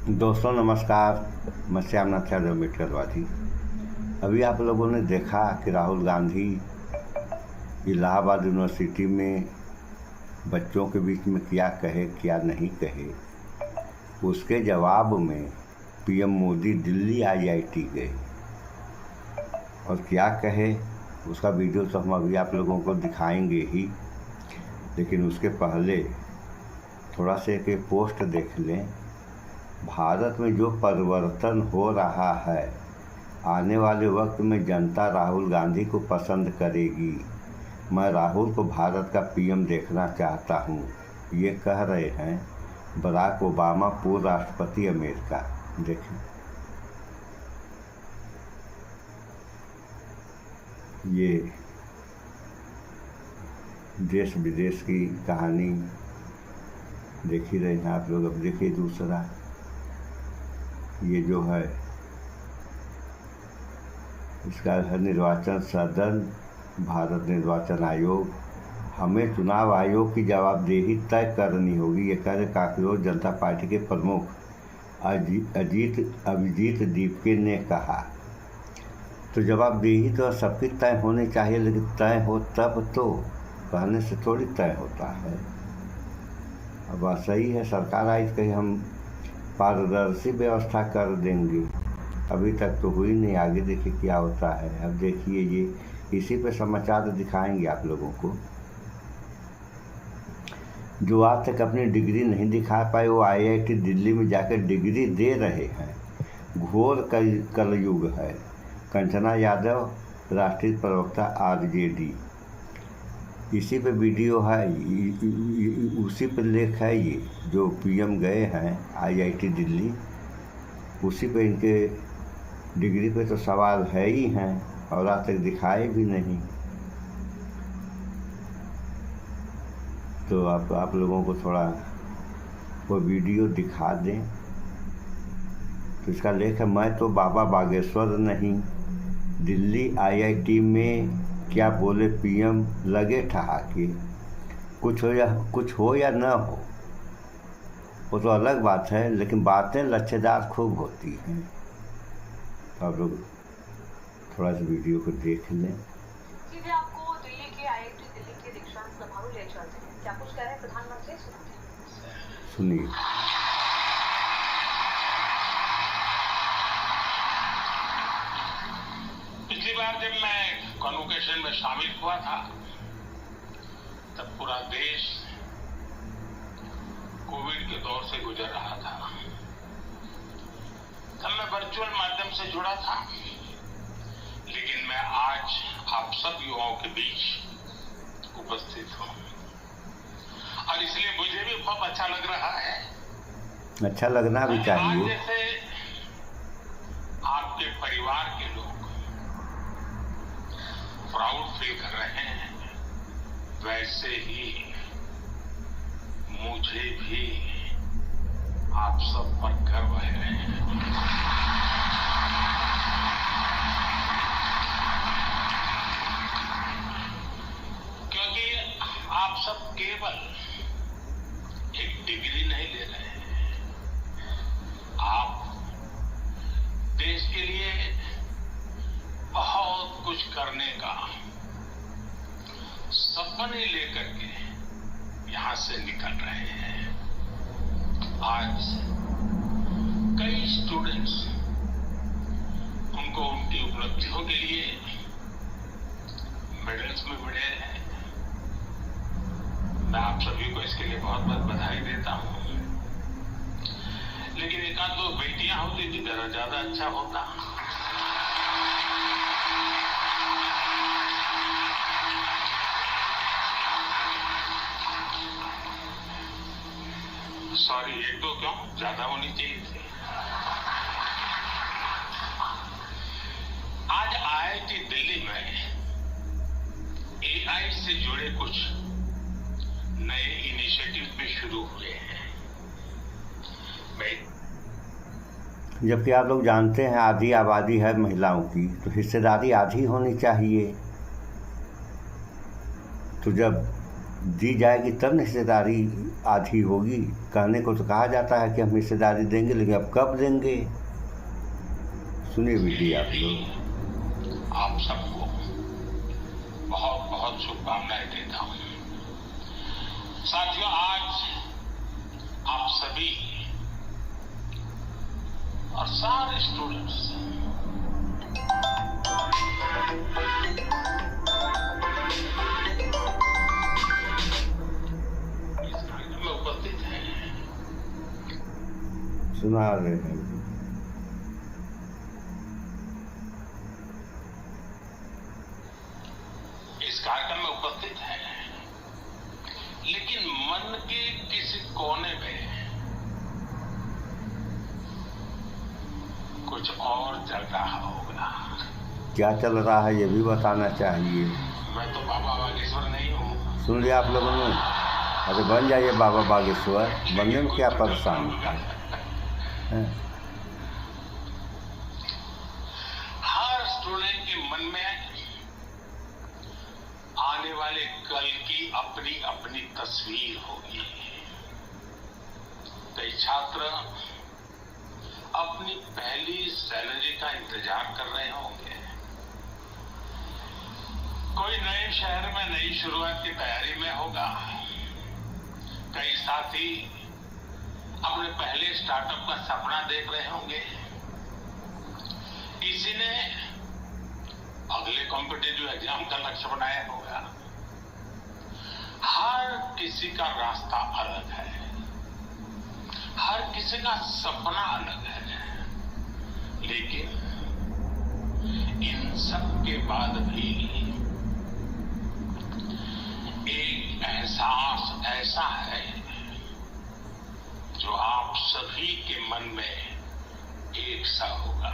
दोस्तों नमस्कार। मैं श्यामनाथ यादव अम्बेडकरवादी। अभी आप लोगों ने देखा कि राहुल गांधी इलाहाबाद यूनिवर्सिटी में बच्चों के बीच में क्या कहे क्या नहीं कहे। उसके जवाब में पीएम मोदी दिल्ली आईआईटी गए और क्या कहे उसका वीडियो तो हम अभी आप लोगों को दिखाएंगे ही, लेकिन उसके पहले थोड़ा सा एक पोस्ट देख लें। भारत में जो परिवर्तन हो रहा है, आने वाले वक्त में जनता राहुल गांधी को पसंद करेगी। मैं राहुल को भारत का पीएम देखना चाहता हूँ, ये कह रहे हैं बराक ओबामा, पूर्व राष्ट्रपति अमेरिका। देखें, ये देश विदेश की कहानी देख ही रहे हैं आप लोग। अब देखिए दूसरा, ये जो है इसका है निर्वाचन सदन, भारत निर्वाचन आयोग। हमें चुनाव आयोग की जवाबदेही तय करनी होगी, ये कह रहे काकरोच जनता पार्टी के प्रमुख अभिजीत दीपके ने कहा। तो जवाबदेही तो सबकी तय होनी चाहिए, लेकिन तय हो तब तो, कहने से थोड़ी तय होता है। अब बात सही है, सरकार आई कहीं हम पारदर्शी व्यवस्था कर देंगे, अभी तक तो हुई नहीं। आगे देखिए क्या होता है। अब देखिए ये इसी पे समाचार दिखाएंगे आप लोगों को। जो आज तक अपनी डिग्री नहीं दिखा पाए वो आईआईटी दिल्ली में जाकर डिग्री दे रहे हैं। घोर कलयुग है। कंचना यादव, राष्ट्रीय प्रवक्ता आरजेडी, इसी पे वीडियो है, उसी पे लेख है। ये जो पीएम गए हैं आईआईटी दिल्ली, उसी पे इनके डिग्री पे तो सवाल है ही हैं और आज तक दिखाए भी नहीं। तो आप लोगों को थोड़ा वो वीडियो दिखा दें। तो इसका लेख है, मैं तो बाबा बागेश्वर नहीं, दिल्ली आईआईटी में क्या बोले पीएम, लगे ठहाके। कुछ हो या न हो वो तो अलग बात है, लेकिन बातें लच्छेदार खूब होती हैं। तो आप लोग थोड़ा सा वीडियो को देख लें। सीधे आपको दिल्ली के आईआईटी दिल्ली के दीक्षांत समारोह ले चलते हैं। क्या कुछ कह रहे हैं प्रधानमंत्री, सुनिए। पिछली बार जब मैं कॉन्वोकेशन में शामिल हुआ था तब पूरा देश कोविड के दौर से गुजर रहा था। तब मैं वर्चुअल माध्यम से जुड़ा था, लेकिन मैं आज आप सब युवाओं के बीच उपस्थित हूं और इसलिए मुझे भी बहुत अच्छा लग रहा है। अच्छा लगना भी चाहिए। जैसे आपके परिवार के लोग प्राउड फील कर रहे हैं, वैसे ही मुझे भी आप सब पर गर्व है। क्योंकि आप सब केवल एक डिग्री नहीं ले रहे हैं, आप देश के लिए बहुत कुछ करने का सपने लेकर के यहां से निकल रहे हैं। आज कई स्टूडेंट्स उनको उनकी उपलब्धियों के लिए मेडल्स में मिले हैं। मैं आप सभी को इसके लिए बहुत बहुत बधाई देता हूं, लेकिन एक आध दो बेटियां होती तो जरा ज्यादा अच्छा होता। सॉरी, एक दो क्यों, ज्यादा होनी चाहिए थी। आज आईआईटी दिल्ली में एआई से जुड़े कुछ नए इनिशिएटिव भी शुरू हुए हैं। जबकि आप लोग जानते हैं आधी आबादी है महिलाओं की, तो हिस्सेदारी आधी होनी चाहिए। तो जब दी जाएगी तब न हिस्सेदारी आधी होगी। कहने को तो कहा जाता है कि हम हिस्सेदारी देंगे, लेकिन अब कब देंगे? सुनिए विधि आप लोग। आप सबको बहुत बहुत शुभकामनाएं देता हूं। साथियों, आज आप सभी और सारे स्टूडेंट्स इस कार्यक्रम में उपस्थित हैं। सुना रहे हैं। इस कार्यक्रम में उपस्थित हैं, लेकिन मन के किसी कोने में कुछ और चल रहा होगा। क्या चल रहा है ये भी बताना चाहिए। मैं तो बाबा बागेश्वर नहीं हूँ। सुन लिया आप लोगों ने? अरे बन जाइए बाबा बागेश्वर, बनने में क्या परेशानी है? हर स्टूडेंट के मन में आने वाले कल की अपनी अपनी तस्वीर होगी। कई छात्र अपनी पहली सैलरी का इंतजार कर रहे होंगे। कोई नए शहर में नई शुरुआत की तैयारी में होगा। कई साथी अपने पहले स्टार्टअप का सपना देख रहे होंगे। किसी ने अगले कॉम्पिटिटिव एग्जाम का लक्ष्य बनाया होगा। हर किसी का रास्ता अलग है, हर किसी का सपना अलग है, लेकिन इन सब के बाद भी एक एहसास ऐसा है जो आप सभी के मन में एक सा होगा।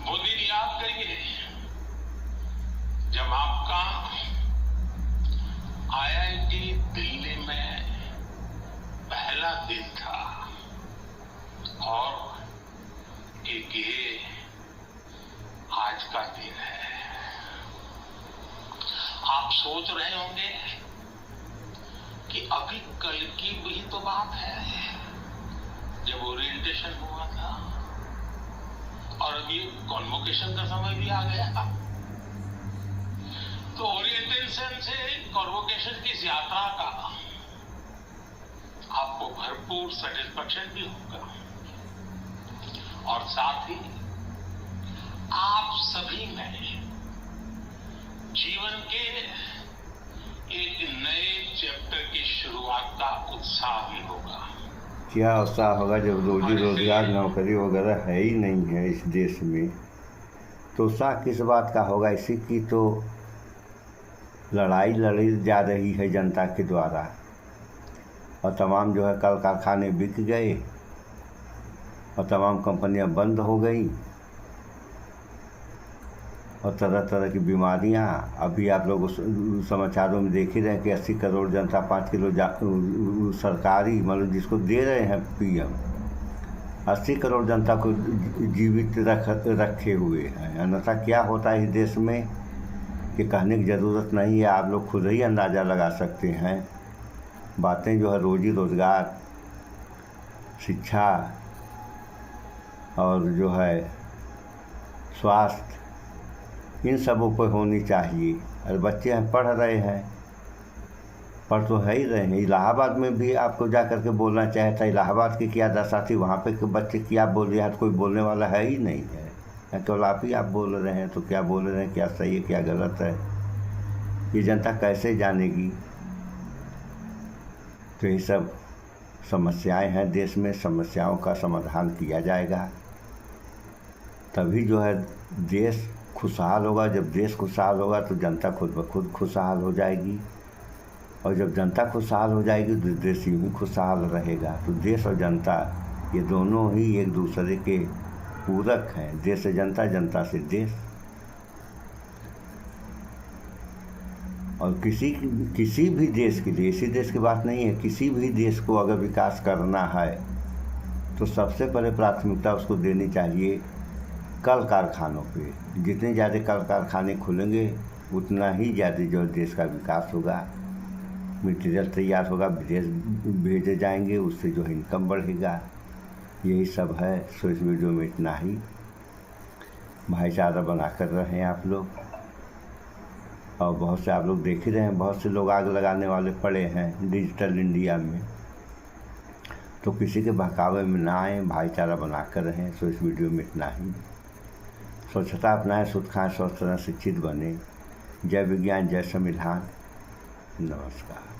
वो दिन याद करिए जब आपका IIT दिल्ली में पहला दिन था और एक ये आज का दिन है। आप सोच रहे होंगे कि अभी कल की भी तो बात है जब ओरिएंटेशन हुआ था और अभी कॉन्वोकेशन का समय भी आ गया। तो ओरिएंटेशन से कॉन्वोकेशन की इस यात्रा का आपको भरपूर सेटिस्फैक्शन भी होगा और साथ ही आप सभी में जीवन के एक नए चैप्टर की शुरुआत का उत्साह भी होगा। क्या उत्साह होगा जब रोजी रोजगार नौकरी वगैरह है ही नहीं है इस देश में? तो उत्साह किस बात का होगा? इसी की तो लड़ाई लड़ी जा रही है जनता के द्वारा, और तमाम जो है कल कारखाने बिक गए और तमाम कंपनियां बंद हो गई और तरह तरह की बीमारियां। अभी आप लोग समाचारों में देख ही रहे हैं कि 80 करोड़ जनता 5 किलो सरकारी मतलब जिसको दे रहे हैं PM, 80 करोड़ जनता को जीवित रखे हुए हैं। अन्यथा क्या होता है इस देश में कि कहने की ज़रूरत नहीं है, आप लोग खुद ही अंदाज़ा लगा सकते हैं। बातें जो है रोजी रोजगार, शिक्षा और जो है स्वास्थ्य, इन सबों पर होनी चाहिए। और बच्चे हैं पढ़ रहे हैं, पढ़ तो है ही रहे हैं। इलाहाबाद में भी आपको जा कर के बोलना चाहिए था। इलाहाबाद की क्या दशा थी, वहाँ पे बच्चे क्या बोल रहे हैं, कोई बोलने वाला है ही नहीं है। केवल आप ही आप बोल रहे हैं, तो क्या बोल रहे हैं, क्या सही है क्या गलत है, ये जनता कैसे जानेगी? तो ये सब समस्याएं हैं देश में। समस्याओं का समाधान किया जाएगा तभी जो है देश खुशहाल होगा। जब देश खुशहाल होगा तो जनता खुद ब खुद खुशहाल हो जाएगी, और जब जनता खुशहाल हो जाएगी तो देश यूँ ही खुशहाल रहेगा। तो देश और जनता ये दोनों ही एक दूसरे के पूरक हैं। देश से जनता, जनता से देश। और किसी भी देश के लिए, इसी देश की बात नहीं है, किसी भी देश को अगर विकास करना है तो सबसे पहले प्राथमिकता उसको देनी चाहिए कल कारखानों पे। जितने ज़्यादा कल कारखाने खुलेंगे उतना ही ज़्यादा जो देश का विकास होगा, मटीरियल तैयार होगा, विदेश भेजे जाएंगे, उससे जो है इनकम बढ़ेगा। यही सब है। सो इस वीडियो में इतना ही। भाईचारा बना कर रहें आप लोग। और बहुत से आप लोग देख ही रहे हैं, बहुत से लोग आग लगाने वाले पड़े हैं डिजिटल इंडिया में। तो किसी के बहकावे में ना आए, भाईचारा बना कर रहें। सो इस वीडियो में इतना ही। स्वच्छता अपनाएं, शुद्ध खाएं, स्वस्थ रहें, शिक्षित बने। जय विज्ञान, जय संविधान। नमस्कार।